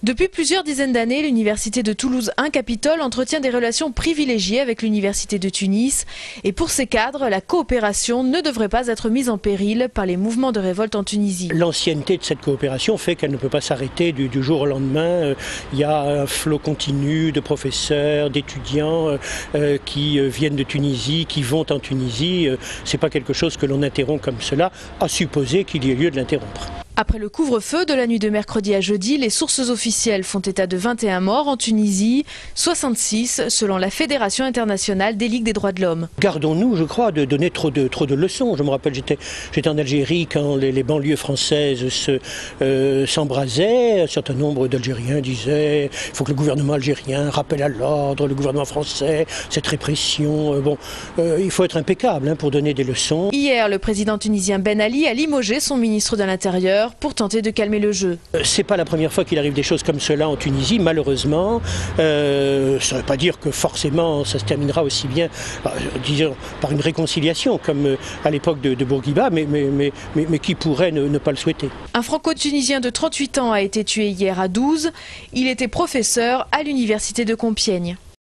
Depuis plusieurs dizaines d'années, l'université de Toulouse 1 Capitole entretient des relations privilégiées avec l'université de Tunis. Et pour ces cadres, la coopération ne devrait pas être mise en péril par les mouvements de révolte en Tunisie. L'ancienneté de cette coopération fait qu'elle ne peut pas s'arrêter du jour au lendemain. Il y a un flot continu de professeurs, d'étudiants qui viennent de Tunisie, qui vont en Tunisie. C'est pas quelque chose que l'on interrompt comme cela, à supposer qu'il y ait lieu de l'interrompre. Après le couvre-feu de la nuit de mercredi à jeudi, les sources officielles font état de 21 morts en Tunisie, 66 selon la Fédération internationale des ligues des droits de l'homme. Gardons-nous, je crois, de donner trop de leçons. Je me rappelle, j'étais en Algérie quand les banlieues françaises s'embrasaient. Un certain nombre d'Algériens disaient il faut que le gouvernement algérien rappelle à l'ordre, le gouvernement français, cette répression. Il faut être impeccable pour donner des leçons. Hier, le président tunisien Ben Ali a limogé son ministre de l'Intérieur pour tenter de calmer le jeu. C'est pas la première fois qu'il arrive des choses comme cela en Tunisie, malheureusement. Ça ne veut pas dire que forcément ça se terminera aussi bien, disons, par une réconciliation comme à l'époque de Bourguiba, mais qui pourrait ne pas le souhaiter. Un franco-tunisien de 38 ans a été tué hier à 12. Il était professeur à l'université de Compiègne.